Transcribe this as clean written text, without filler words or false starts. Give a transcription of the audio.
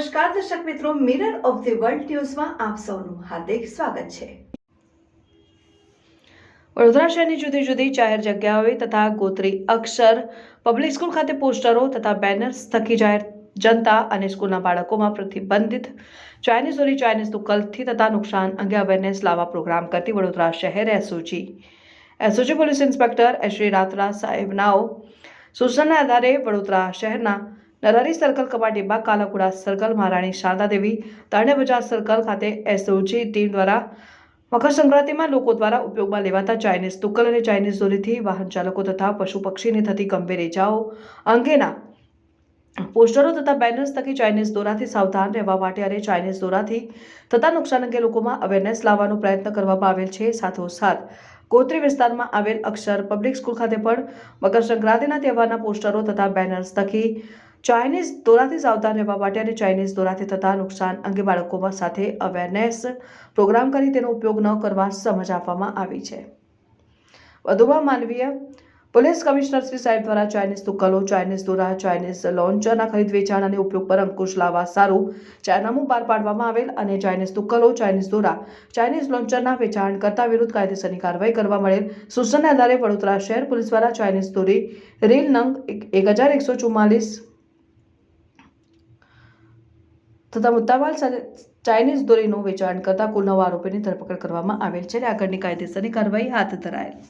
નમસ્કાર દર્શક મિત્રો, મિરર ઓફ ધ વર્લ્ડ ન્યૂઝમાં આપ સૌનું હાર્દિક સ્વાગત છે। વડોદરા શહેરની જુદી જુદી જાહેર જગ્યાઓએ તથા ગોત્રી અક્ષર પબ્લિક સ્કૂલ ખાતે પોસ્ટરો તથા બેનર્સ થકી જાહેર જનતા અને સ્કૂલના બાળકોમાં પ્રતિબંધિત ચાઇનીઝ ઓરી ચાઇનીઝ તુક્કલથી તથા નુકસાન અંગે અવેરનેસ લાવવા પ્રોગ્રામ કરતી વડોદરા શહેર SOG police inspector Shri Ratra સાહેબનાઓ સૂચનાના આધારે વડોદરા શહેરના નરારી સર્કલ કમાટીબા કાલાકુડા સર્કલ મહારાણી શારદા દેવી તારણે બજાર સર્કલ ખાતે એસઓજી ટીમ દ્વારા મકર સંક્રાંતિમાં લોકો દ્વારા ઉપયોગમાં લેવાતા ચાઇનીઝ તુક્કલ અને ચાઇનીઝ દોરીથી વાહન ચાલકો તથા પશુ પક્ષીને થતી ગંભીર ઇજાઓ અંગેના પોસ્ટરો તથા બેનર્સ થકી ચાઇનીઝ દોરાથી સાવધાન રહેવા માટે અને ચાઇનીઝ દોરાથી થતા નુકસાન અંગે લોકોમાં અવેરનેસ લાવવાનો પ્રયત્ન કરવામાં આવેલ છે। સાથોસાથ ગોત્રી વિસ્તારમાં આવેલ અક્ષર પબ્લિક સ્કૂલ ખાતે પણ મકર સંક્રાંતિના તહેવારના પોસ્ટરો તથા બેનર્સ થકી ચાઇનીઝ દોરાથી સાવધાન રહેવા માટે અને ચાઇનીઝ દોરાથી થતા નુકસાન અંગે બાળકોમાં સાથે અવેરનેસ પ્રોગ્રામ કરી તેનો ઉપયોગ ન કરવા સમજ આપવામાં આવી છે। વધુમાં માનવીય પોલીસ કમિશનર શ્રી સાહેબ દ્વારા ચાઇનીઝ તુક્કલો, ચાઇનીઝ દોરા, ચાઇનીઝ લોન્ચરના ખરીદ વેચાણ અને ઉપયોગ પર અંકુશ લાવવા સારું જાહેરનામું બહાર પાડવામાં આવેલ અને ચાઇનીઝ તુક્કલો, ચાઇનીઝ દોરા, ચાઇનીઝ લોન્ચરના વેચાણકર્તા વિરુદ્ધ કાયદેસરની કાર્યવાહી કરવા મળેલ સૂચનાના આધારે વડોદરા શહેર પોલીસ દ્વારા ચાઇનીઝ દોરી રીલ નંગ 1144 તથા મુદ્દામાલ સાથે ચાઇનીઝ દોરીનું વેચાણ કરતા કુલ 9 આરોપીની ધરપકડ કરવામાં આવેલ છે અને આગળની કાયદેસરની કાર્યવાહી હાથ ધરાયેલ।